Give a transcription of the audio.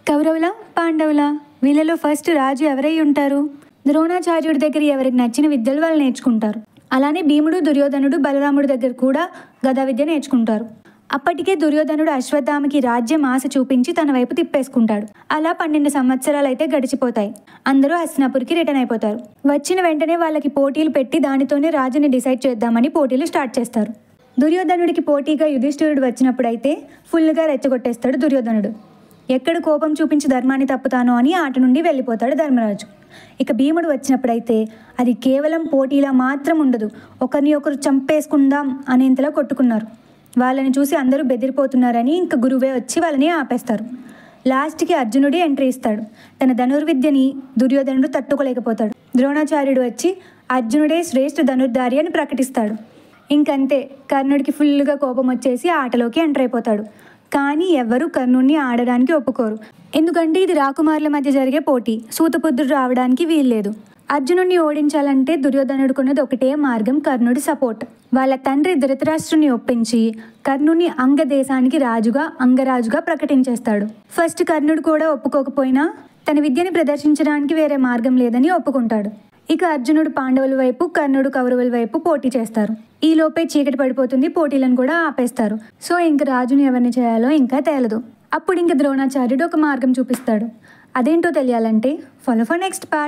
కౌరవుల పాండవుల వీళ్ళలో ఫస్ట్ రాజు ఎవరై ఉంటారు? ద్రోణాచార్యుడి దగ్గర ఎవరికి నచ్చిన విద్యలు వాళ్ళు నేర్చుకుంటారు. అలానే భీముడు, దుర్యోధనుడు బలరాముడి దగ్గర కూడా గదా విద్య నేర్చుకుంటారు. అప్పటికే దుర్యోధనుడు అశ్వత్థామకి రాజ్యం ఆశ చూపించి తన వైపు తిప్పేసుకుంటాడు. అలా 12 సంవత్సరాలు అయితే గడిచిపోతాయి. అందరూ హస్తినాపురికి రిటర్న్ అయిపోతారు. వచ్చిన వెంటనే వాళ్ళకి పోటీలు పెట్టి దానితోనే రాజుని డిసైడ్ చేద్దామని పోటీలు స్టార్ట్ చేస్తారు. దుర్యోధనుడికి పోటీగా యుధిష్ఠిరుడు వచ్చినప్పుడైతే ఫుల్గా రెచ్చగొట్టేస్తాడు దుర్యోధనుడు. ఎక్కడ కోపం చూపించి ధర్మాన్ని తప్పుతానో అని ఆట నుండి వెళ్ళిపోతాడు ధర్మరాజు. ఇక భీముడు వచ్చినప్పుడైతే అది కేవలం పోటీలా మాత్రం ఉండదు, ఒకరిని ఒకరు చంపేసుకుందాం అనేంతలా కొట్టుకున్నారు. వాళ్ళని చూసి అందరూ బెదిరిపోతున్నారని ఇంక గురువే వచ్చి వాళ్ళని ఆపేస్తారు. లాస్ట్కి అర్జునుడే ఎంట్రీ ఇస్తాడు. తన ధనుర్విద్యని దుర్యోధనుడు తట్టుకోలేకపోతాడు. ద్రోణాచార్యుడు వచ్చి అర్జునుడే శ్రేష్ఠ ధనుర్ధారి అని ప్రకటిస్తాడు. ఇంకంతే, కర్ణుడికి ఫుల్గా కోపం వచ్చేసి ఆటలోకి ఎంటర్ అయిపోతాడు. కానీ ఎవ్వరూ కర్ణుడిని ఆడడానికి ఒప్పుకోరు. ఎందుకంటే ఇది రాకుమారుల మధ్య జరిగే పోటీ, సూతపుత్రుడు రావడానికి వీల్లేదు. అర్జునుడిని ఓడించాలంటే దుర్యోధనుడుకున్నది ఒకటే మార్గం, కర్ణుడి సపోర్ట్. వాళ్ళ తండ్రి ధృతరాష్ట్రుని ఒప్పించి కర్ణుని అంగదేశానికి అంగరాజుగా ప్రకటించేస్తాడు. ఫస్ట్ కర్ణుడు కూడా ఒప్పుకోకపోయినా తన విద్యని ప్రదర్శించడానికి వేరే మార్గం లేదని ఒప్పుకుంటాడు. ఇక అర్జునుడు పాండవుల వైపు, కర్ణుడు కౌరవుల వైపు పోటీ చేస్తారు. ఈ లోపే చీకటి పడిపోతుంది, పోటీలను కూడా ఆపేస్తారు. సో ఇంక రాజుని ఎవరిని చేయాలో ఇంకా తేలదు. అప్పుడు ఇంక ద్రోణాచార్యుడు ఒక మార్గం చూపిస్తాడు. అదేంటో తెలియాలంటే ఫాలో ఫర్ నెక్స్ట్ పార్ట్.